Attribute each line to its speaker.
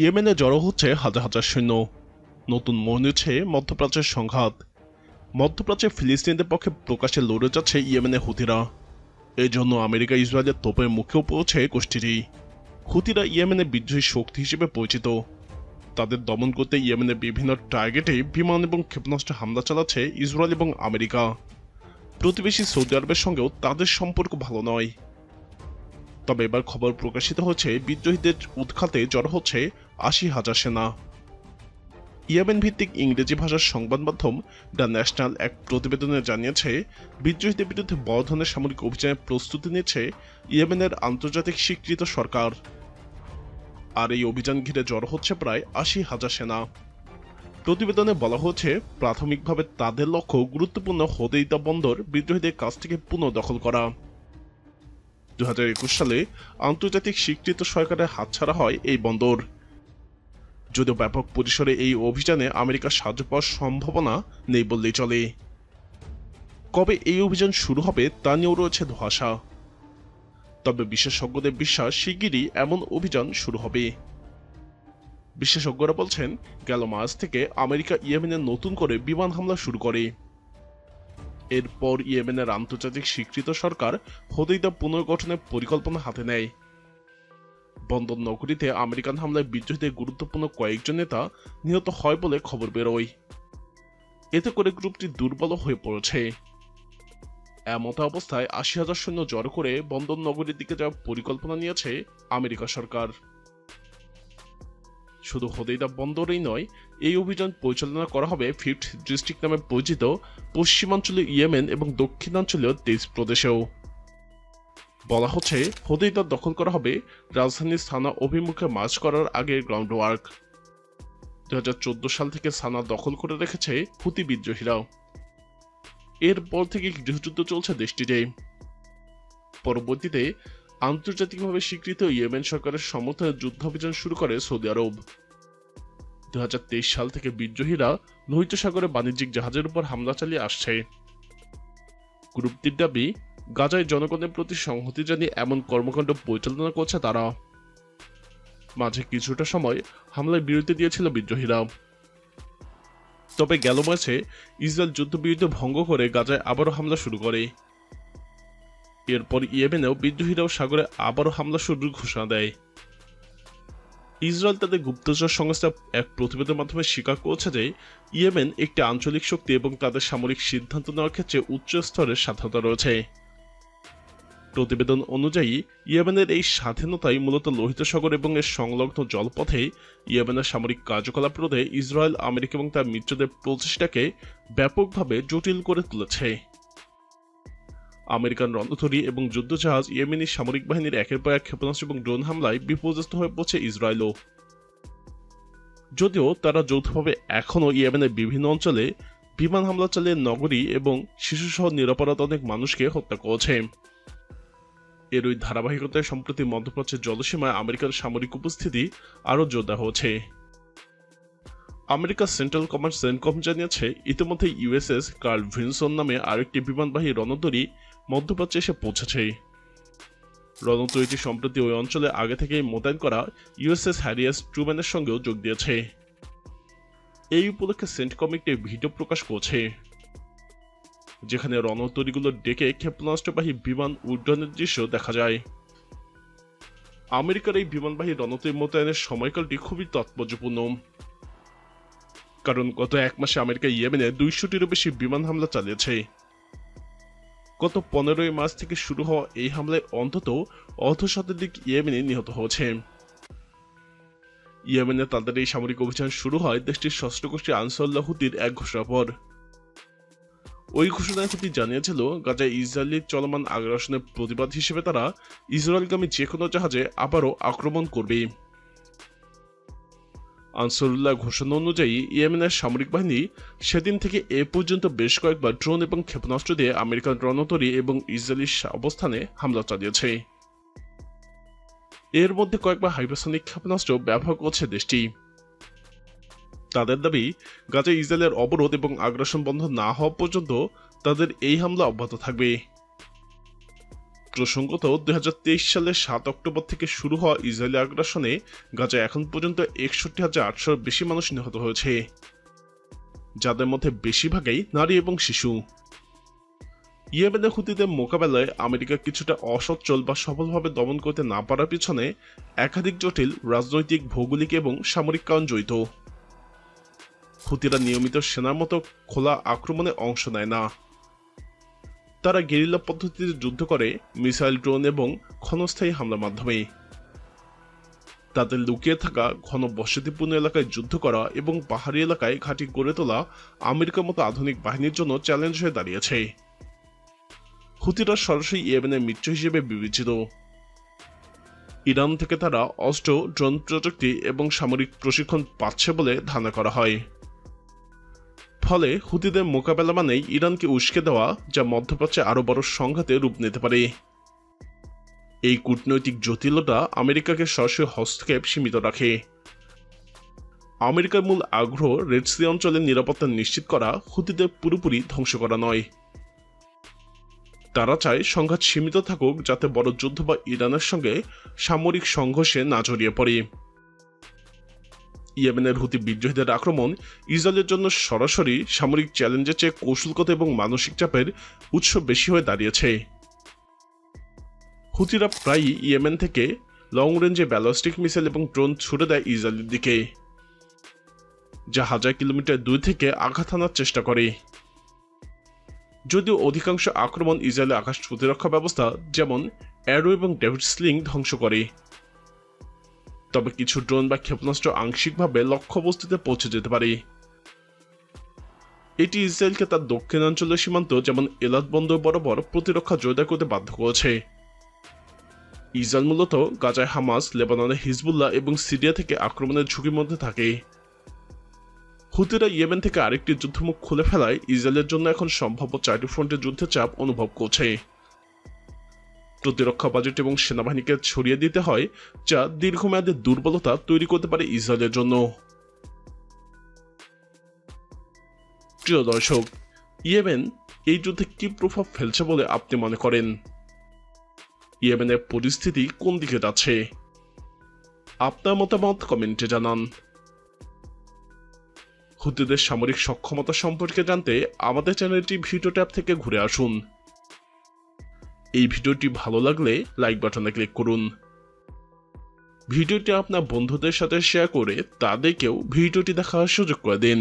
Speaker 1: ইয়েমেনে জড়ো হচ্ছে হাজার হাজার সৈন্য। নতুন মোড় নিচ্ছে মধ্যপ্রাচ্যের সংঘাত। মধ্যপ্রাচ্যে ফিলিস্তিনিদের পক্ষে প্রকাশ্যে লড়ে যাচ্ছে ইয়েমেনের হুতিরা। এই জন্য আমেরিকা ইসরায়েলের তোপের মুখেও পড়ছে গোষ্ঠীটি। হুতিরা ইয়েমেনের বিদ্রোহী শক্তি হিসেবে পরিচিত। তাদের দমন করতে ইয়েমেনের বিভিন্ন টার্গেটে বিমান এবং ক্ষেপণাস্ত্র হামলা চালাচ্ছে ইসরায়েল এবং আমেরিকা। প্রতিবেশী সৌদি আরবের সঙ্গেও তাদের সম্পর্ক ভালো নয়। তবে এবার খবর প্রকাশিত হচ্ছে বিদ্রোহীদের উৎখাতে জড়ো হচ্ছে ৮০,০০০ সেনা। ইয়েমেন ভিত্তিক ইংরেজি ভাষার সংবাদ মাধ্যম দ্য ন্যাশনাল এক প্রতিবেদনে জানিয়েছে, বিদ্রোহীদের বিরুদ্ধে বড় ধরনের সামরিক অভিযানের প্রস্তুতি নিচ্ছে ইয়েমেনের আন্তর্জাতিক স্বীকৃত সরকার। আর এই অভিযান ঘিরে জড়ো হচ্ছে প্রায় ৮০,০০০ সেনা। প্রতিবেদনে বলা হচ্ছে, প্রাথমিকভাবে তাদের লক্ষ্য গুরুত্বপূর্ণ হোদেইদা বন্দর বিদ্রোহীদের কাছ থেকে পুনঃদখল করা। ২০২১ সালে আন্তর্জাতিক স্বীকৃত সরকারের হাতছাড়া হয় এই বন্দর। যদিও ব্যাপক পরিসরে এই অভিযানে আমেরিকার সাহায্য পাওয়ার সম্ভাবনা নেই বললেই চলে। কবে এই অভিযান শুরু হবে তা নিয়েও রয়েছে ধোঁয়াশা। তবে বিশেষজ্ঞদের বিশ্বাস, শিগগিরই এমন অভিযান শুরু হবে। বিশেষজ্ঞরা বলছেন, গেল মার্চ থেকে আমেরিকা ইয়েমেনে নতুন করে বিমান হামলা শুরু করে। এরপর ইয়েমেনের আন্তর্জাতিক স্বীকৃত সরকার হোদেইদা পুনর্গঠনের পরিকল্পনা হাতে নেয়। বন্দর নগরীতে আমেরিকান হামলায় বিদ্রোহীদের গুরুত্বপূর্ণ কয়েকজন নেতা নিহত হয় বলে খবর বেরোয়। এতে করে গ্রুপটি দুর্বল হয়ে পড়েছে। এমত অবস্থায় ৮০,০০০ সৈন্য জড়ো করে বন্দর নগরীর দিকে যাওয়ার পরিকল্পনা নিয়েছে আমেরিকা সরকার। শুধু হোদেইদা বন্দরেই নয়, এই অভিযান পরিচালনা করা হবে ফিফথ ডিস্ট্রিক্ট নামে পরিচিত পশ্চিমাঞ্চলীয় ইয়েমেন এবং দক্ষিণাঞ্চলীয় তেইজ প্রদেশেও। বলা হচ্ছে, হোদেইদা দখল করা হবে রাজধানী সানা অভিমুখে মার্চ করার আগে গ্রাউন্ড ওয়ার্ক। ২০১৪ সাল থেকে সানা দখল করে রেখেছে হুতি বিদ্রোহীরা। এরপর থেকে গৃহযুদ্ধ চলছে দেশটিতে। পরবর্তীতে আন্তর্জাতিকভাবে স্বীকৃত ইয়েমেন সরকারের সমর্থনে যুদ্ধাভিযান শুরু করে সৌদি আরব। ২০২৩ সাল থেকে বিদ্রোহীরা লোহিত সাগরে বাণিজ্যিক জাহাজের উপর হামলা চালিয়ে আসছে। গ্রুপটির দাবি, গাজায় জনগণের প্রতি সংহতি জানিয়ে এমন কর্মকাণ্ড পরিচালনা করছে তারা। মাঝে কিছুটা সময় হামলায় বিরতি দিয়েছিল বিদ্রোহীরা। তবে গেল মাসে ইসরায়েল যুদ্ধবিরতি ভঙ্গ করে গাজায় আবারও হামলা শুরু করে। এরপর ইয়েমেনেও বিদ্রোহীরাও সাগরে আবারও হামলা শুরুর ঘোষণা দেয়। ইসরায়েল তাদের গুপ্তচর সংস্থা এক প্রতিবেদনের মাধ্যমে স্বীকার করেছে যে ইয়েমেন একটি আঞ্চলিক শক্তি এবং তাদের সামরিক সিদ্ধান্ত নেওয়ার ক্ষেত্রে উচ্চ স্তরের স্বাধীনতা রয়েছে। প্রতিবেদন অনুযায়ী ইয়েমেনের এই স্বাধীনতাই মূলত লোহিত সাগর এবং এর সংলগ্ন জলপথে ইয়েমেনের সামরিক কার্যকলাপ রোধে ইসরায়েল, আমেরিকা এবং তার মিত্রদের প্রচেষ্টাকে ব্যাপকভাবে জটিল করে তুলেছে। আমেরিকান রণতরী এবং যুদ্ধজাহাজ ইয়েমেনি সামরিক বাহিনীর একের পর এক ক্ষেপণাস্ত্র এবং ড্রোন হামলায় বিপর্যস্ত হয়ে পড়ছে ইসরায়েলও। যদিও তারা যৌথভাবে এখনও ইয়েমেনের বিভিন্ন অঞ্চলে বিমান হামলা চালিয়ে নগরী এবং শিশুসহ নিরাপরাধ অনেক মানুষকে হত্যা করেছে। এর ওই ধারাবাহিকতায় সম্প্রতি মধ্যপ্রাচ্যের জলসীমায় আমেরিকার সামরিক উপস্থিতি আরও জোরদার হচ্ছে। আমেরিকার সেন্ট্রাল কমান্ড সেন্টকম জানিয়েছে, ইতিমধ্যে ইউএসএস কার্ল ভিনসন নামে আরেকটি বিমানবাহী রণতরী মধ্যপ্রাচ্যে এসে পৌঁছেছে। রণতরীটি সম্প্রতি ওই অঞ্চলে আগে থেকেই মোতায়েন করা ইউএসএস হ্যারি এস ট্রুম্যানের সঙ্গেও যোগ দিয়েছে। এই উপলক্ষে সেন্টকম একটি ভিডিও প্রকাশ করছে, যেখানে রণতরীগুলো ডেকে ক্ষেপণাস্ত্রবাহী বিমান উড্ডয়নের দৃশ্য দেখা যায়। আমেরিকার এই বিমানবাহী রণতরী মোতায়েনের সময়কালটি খুবই তাৎপর্যপূর্ণ, কারণ গত এক মাসে আমেরিকা ইয়েমেনে ২০০টিরও বেশি বিমান হামলা চালিয়েছে। গত ১৫ই মার্চ থেকে শুরু হওয়া এই হামলায় অন্তত অর্ধশতাধিক ইয়েমেনি নিহত হয়েছে। ইয়েমেনে তাদের এই সামরিক অভিযান শুরু হয় দেশটির সশস্ত্র গোষ্ঠী আনসারুল্লাহ হুতির এক ঘোষণার পর। ওই ঘোষণায় হুতি জানিয়েছিল, গাজায় ইসরায়েলের চলমান আগ্রাসনের প্রতিবাদ হিসেবে তারা ইসরায়েলগামী যে কোনো জাহাজে আবারও আক্রমণ করবে। আনসারুল্লাহ ঘোষণা অনুযায়ী ইয়েমেনের সামরিক বাহিনী সেদিন থেকে এ পর্যন্ত বেশ কয়েকবার ড্রোন এবং ক্ষেপণাস্ত্র দিয়ে আমেরিকান রণতরী এবং ইসরায়েলি অবস্থানে হামলা চালিয়েছে। এর মধ্যে কয়েকবার হাইপারসনিক ক্ষেপণাস্ত্র ব্যবহার করছে দেশটি। তাদের দাবি, গাজায় ইসরায়েলের অবরোধ এবং আগ্রাসন বন্ধ না হওয়া পর্যন্ত তাদের এই হামলা অব্যাহত থাকবে। প্রসঙ্গত 2023 সালের 7 অক্টোবর থেকে শুরু হওয়া ইসরায়েলি আগ্রাসনে গাজায় এখন পর্যন্ত 61,800 বেশি মানুষ নিহত হয়েছে, যাদের মধ্যে বেশিরভাগই নারী এবং শিশু। ইয়েমেনের হুতিদের মোকাবেলায় আমেরিকা কিছুটা অসচ্ছল বা সফলভাবে দমন করতে না পারার পিছনে একাধিক জটিল রাজনৈতিক, ভৌগোলিক এবং সামরিক কারণ জড়িত। হুতিরা নিয়মিত সেনার মতো খোলা আক্রমণে অংশ নেয় না। তারা গেরিলা পদ্ধতিতে যুদ্ধ করে, মিসাইল, ড্রোন এবং ক্ষণস্থায়ী হামলার মাধ্যমে। তাদের লুকিয়ে থাকা ঘন বসতিপূর্ণ এলাকায় যুদ্ধ করা এবং পাহাড়ি এলাকায় ঘাঁটি গড়ে তোলা আমেরিকার মতো আধুনিক বাহিনীর জন্য চ্যালেঞ্জ হয়ে দাঁড়িয়েছে। হুতিরা সরাসরি ইয়েমেনের মিত্র হিসেবে বিবেচিত। ইরান থেকে তারা অস্ত্র, ড্রোন প্রযুক্তি এবং সামরিক প্রশিক্ষণ পাচ্ছে বলে ধারণা করা হয়। ফলে হুতিদের মোকাবেলা মানেই ইরানকে উস্কে দেওয়া, যা মধ্যপ্রাচ্যে আরও বড় সংঘাতে রূপ নিতে পারে। এই কূটনৈতিক জটিলতা আমেরিকাকে সরাসরি হস্তক্ষেপ সীমিত রাখে। আমেরিকার মূল আগ্রহ রেড সি অঞ্চলের নিরাপত্তা নিশ্চিত করা, হুতিদের পুরোপুরি ধ্বংস করা নয়। তারা চায় সংঘাত সীমিত থাকুক, যাতে বড় যুদ্ধ বা ইরানের সঙ্গে সামরিক সংঘর্ষে না জড়িয়ে পড়ে। ইয়েমেনের হুতি বিদ্রোহীদের আক্রমণ ইসরায়েলের জন্য সরাসরি সামরিক চ্যালেঞ্জের চেয়ে কৌশলগত এবং মানসিক চাপের উৎস বেশি হয়ে দাঁড়িয়েছে। হুতিরা প্রায়ই ইয়েমেন থেকে লং রেঞ্জে ব্যালিস্টিক মিসাইল এবং ড্রোন ছুড়ে দেয় ইসরায়েলের দিকে, যা 1000 কিলোমিটার দূর থেকে আঘাত হানার চেষ্টা করে। যদিও অধিকাংশ আক্রমণ ইসরায়েলের আকাশ প্রতিরক্ষা ব্যবস্থা যেমন অ্যারো এবং ডেভিড স্লিং ধ্বংস করে, তবে কিছু ড্রোন বা ক্ষেপণাস্ত্র আংশিকভাবে লক্ষ্যবস্তুতে পৌঁছে যেতে পারে। এটি ইসরায়েলকে তার দক্ষিণাঞ্চলের সীমান্ত যেমন এলাত বন্দর বরাবর প্রতিরক্ষা জোরদার করতে বাধ্য করেছে। ইসরায়েল মূলত গাজায় হামাস, লেবাননে হিজবুল্লাহ এবং সিরিয়া থেকে আক্রমণের ঝুঁকির মধ্যে থাকে। হুতিরা ইয়েমেন থেকে আরেকটি যুদ্ধমুখ খুলে ফেলায় ইসরায়েলের জন্য এখন সম্ভাব্য 4টি ফ্রন্টে যুদ্ধের চাপ অনুভব করছে। প্রতিরক্ষা বাজেট এবং সেনাবাহিনীকে ছড়িয়ে দিতে হয়, যা দীর্ঘমেয়াদে দুর্বলতা তৈরি করতে পারে ইসরায়েলের জন্য। প্রিয় দর্শক, ইয়েমেন এই যুদ্ধে কি প্রভাব ফেলছে বলে আপনি মনে করেন? ইয়েমেনের পরিস্থিতি কোন দিকে যাচ্ছে? আপনার মতামত কমেন্টে জানান। হুতিদের সামরিক সক্ষমতা সম্পর্কে জানতে আমাদের চ্যানেলটি ভিডিও ট্যাব থেকে ঘুরে আসুন। এই ভিডিওটি ভালো লাগলে লাইক বাটনে ক্লিক করুন। ভিডিওটি আপনার বন্ধুদের সাথে শেয়ার করে তাদেরকেও ভিডিওটি দেখার সুযোগ করে দিন।